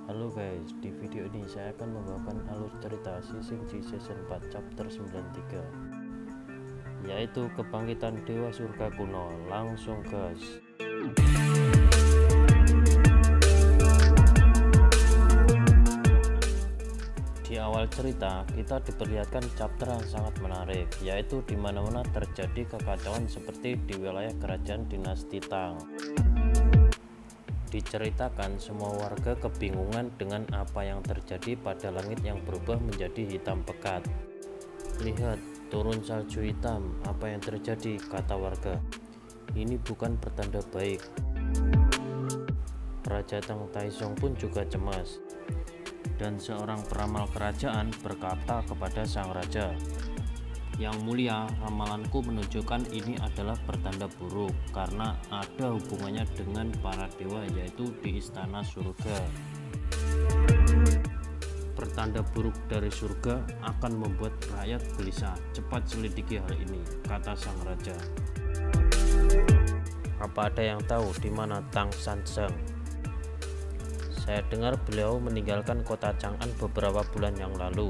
Halo guys, di video ini saya akan membawakan alur cerita Sisingji Season 4 Chapter 93, yaitu Kebangkitan Dewa Surga Kuno. Langsung gas. Di awal cerita kita diperlihatkan chapter yang sangat menarik, yaitu di mana-mana terjadi kekacauan seperti di wilayah kerajaan dinasti Tang. Diceritakan semua warga kebingungan dengan apa yang terjadi pada langit yang berubah menjadi hitam pekat. Lihat, turun salju hitam, apa yang terjadi, kata warga. Ini bukan pertanda baik. Raja Tang Taizong pun juga cemas. Dan seorang peramal kerajaan berkata kepada sang raja, "Yang mulia, ramalanku menunjukkan ini adalah pertanda buruk karena ada hubungannya dengan para dewa, yaitu di istana surga. Pertanda buruk dari surga akan membuat rakyat gelisah. Cepat selidiki hal ini," kata sang raja. "Apa ada yang tahu di mana Tang Sanzang? Saya dengar beliau meninggalkan kota Chang'an beberapa bulan yang lalu.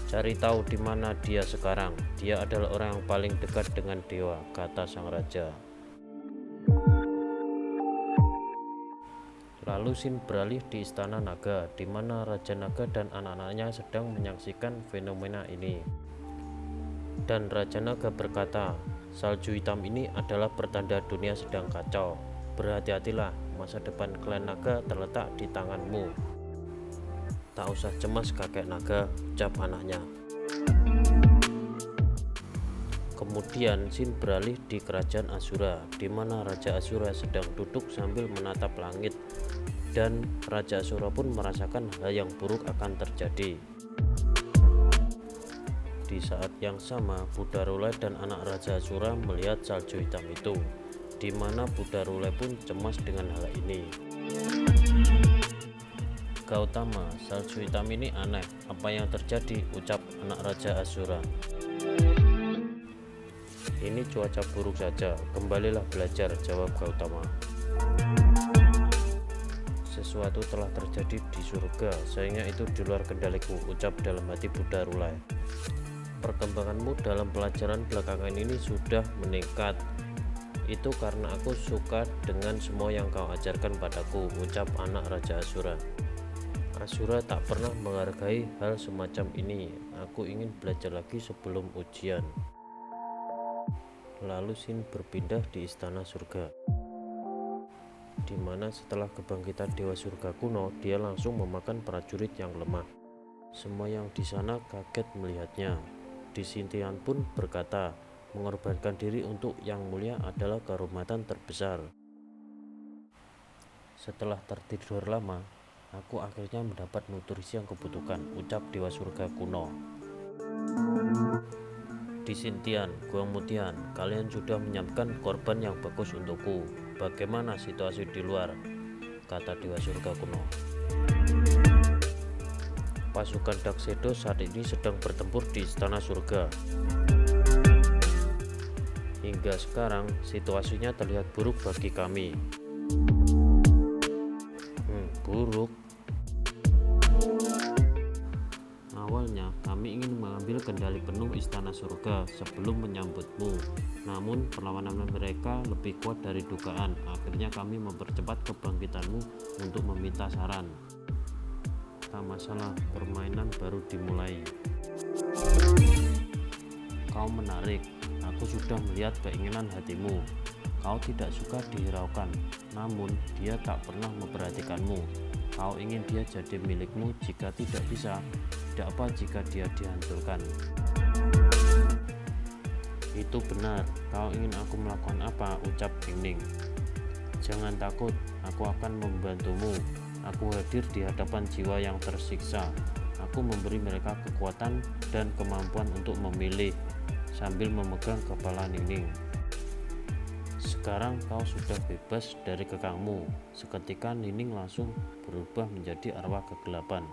Cari tahu di mana dia sekarang. Dia adalah orang yang paling dekat dengan dewa," kata sang raja. Lalu Sin beralih di istana naga, di mana Raja Naga dan anak-anaknya sedang menyaksikan fenomena ini. Dan Raja Naga berkata, "Salju hitam ini adalah pertanda dunia sedang kacau. Berhati-hatilah, masa depan klan naga terletak di tanganmu." "Tak usah cemas kakek naga," ucap anaknya. Kemudian Sin beralih di kerajaan Asura, di mana Raja Asura sedang duduk sambil menatap langit, dan Raja Asura pun merasakan hal yang buruk akan terjadi. Di saat yang sama, Buddha Rule dan anak Raja Asura melihat salju hitam itu, di mana Buddha Rule pun cemas dengan hal ini. "Gautama, salju hitam ini aneh. Apa yang terjadi?" ucap anak Raja Asura. "Ini cuaca buruk saja. Kembalilah belajar," jawab Gautama. "Sesuatu telah terjadi di surga, sayangnya itu di luar kendaliku," ucap dalam hati Buddha Rule. "Perkembanganmu dalam pelajaran belakangan ini sudah meningkat. Itu karena aku suka dengan semua yang kau ajarkan padaku," ucap anak Raja Asura. "Asura tak pernah menghargai hal semacam ini. Aku ingin belajar lagi sebelum ujian." Lalu Sin berpindah di istana surga, di mana setelah kebangkitan Dewa Surga Kuno, dia langsung memakan prajurit yang lemah. Semua yang di sana kaget melihatnya. Disintian pun berkata, "Mengorbankan diri untuk yang mulia adalah kehormatan terbesar. Setelah tertidur lama, aku akhirnya mendapat nutrisi yang kubutuhkan," ucap Dewa Surga Kuno. "Disintian, Guangmutian, kalian sudah menyiapkan korban yang bagus untukku. Bagaimana situasi di luar?" kata Dewa Surga Kuno. "Pasukan Dark Shadow saat ini sedang bertempur di istana surga. Hingga sekarang situasinya terlihat buruk bagi kami." Buruk? "Awalnya kami ingin mengambil kendali penuh istana surga sebelum menyambutmu. Namun perlawanan mereka lebih kuat dari dugaan. Akhirnya kami mempercepat kebangkitanmu untuk meminta saran." "Tak masalah, permainan baru dimulai. Kau menarik. Aku sudah melihat keinginan hatimu. Kau tidak suka dihiraukan, namun dia tak pernah memperhatikanmu. Kau ingin dia jadi milikmu. Jika tidak bisa, tidak apa jika dia dihancurkan." "Itu benar. Kau ingin aku melakukan apa?" ucap Ning. "Jangan takut, aku akan membantumu. Aku hadir di hadapan jiwa yang tersiksa. Aku memberi mereka kekuatan dan kemampuan untuk memilih," sambil memegang kepala Ning. "Sekarang kau sudah bebas dari kekangmu." Seketika Nining langsung berubah menjadi arwah kegelapan.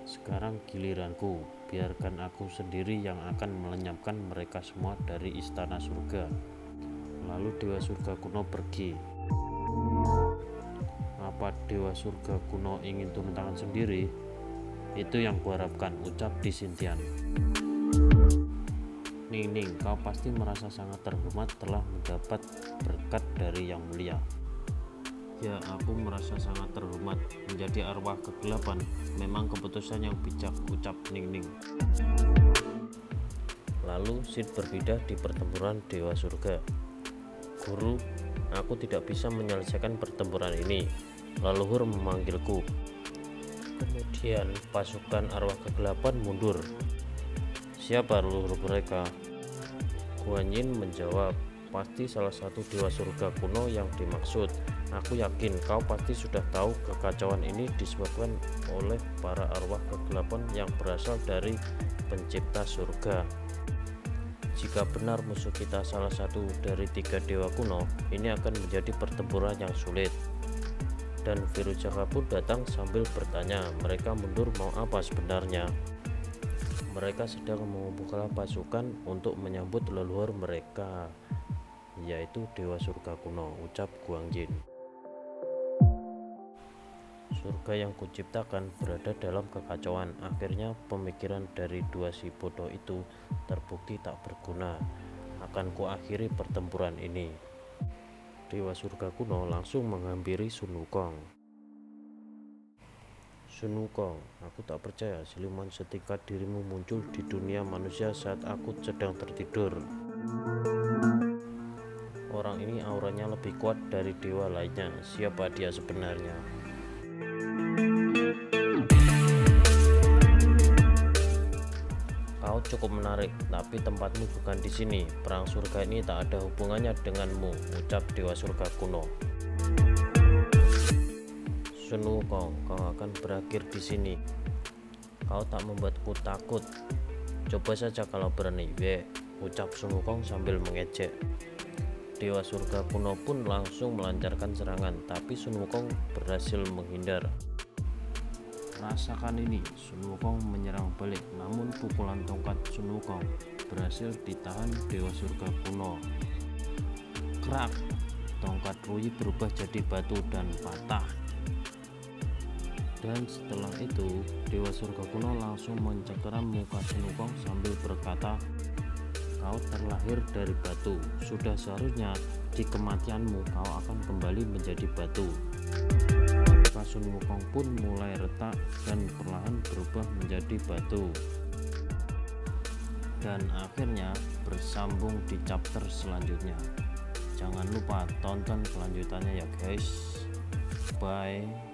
"Sekarang giliranku. Biarkan aku sendiri yang akan melenyapkan mereka semua dari istana surga." Lalu Dewa Surga Kuno pergi. apa dewa surga kuno ingin turun tangan sendiri? Itu yang kuharapkan, ucap Di Xintian. Ning, kau pasti merasa sangat terhormat telah mendapat berkat dari Yang Mulia. Ya, aku merasa sangat terhormat. Menjadi arwah kegelapan memang keputusan yang bijak, ucap Ning. Lalu Sid berpindah di pertempuran Dewa Surga. Guru, aku tidak bisa menyelesaikan pertempuran ini. Leluhur memanggilku. Kemudian pasukan arwah kegelapan mundur. Siapa leluhur mereka? Guan Yin menjawab, pasti salah satu dewa surga kuno yang dimaksud. Aku yakin kau pasti sudah tahu kekacauan ini disebabkan oleh para arwah kegelapan yang berasal dari pencipta surga. Jika benar musuh kita salah satu dari 3 dewa kuno, ini akan menjadi pertempuran yang sulit. Dan Virujaka pun datang sambil bertanya, mereka mundur mau apa sebenarnya? Mereka sedang mengumpulkan pasukan untuk menyambut leluhur mereka, yaitu dewa surga kuno, ucap Guan Yin. Surga yang kuciptakan berada dalam kekacauan. Akhirnya pemikiran dari 2 si bodoh itu terbukti tak berguna. Akan kuakhiri pertempuran ini. Dewa surga kuno langsung menghampiri Sun Wukong. Sun Wukong, aku tak percaya siluman setingkat dirimu muncul di dunia manusia saat aku sedang tertidur. Orang ini auranya lebih kuat dari dewa lainnya. Siapa dia sebenarnya? Kau cukup menarik, tapi tempatmu bukan di sini. Perang surga ini tak ada hubungannya denganmu, ucap dewa surga kuno. Sun Wukong, kau akan berakhir di sini. Kau tak membuatku takut. Coba saja kalau berani, ucap Sun Wukong sambil mengejek. Dewa surga kuno pun langsung melancarkan serangan, tapi Sun Wukong berhasil menghindar. Rasakan ini, Sun Wukong menyerang balik, namun pukulan tongkat Sun Wukong berhasil ditahan dewa surga kuno. Krak, tongkat Ruyi berubah jadi batu dan patah. Dan setelah itu, dewa surga kuno langsung mencengkeram muka Sun Wukong sambil berkata, kau terlahir dari batu, sudah seharusnya di kematianmu kau akan kembali menjadi batu. Maka Sun Wukong pun mulai retak dan perlahan berubah menjadi batu. Dan akhirnya bersambung di chapter selanjutnya. Jangan lupa tonton kelanjutannya ya guys. Bye.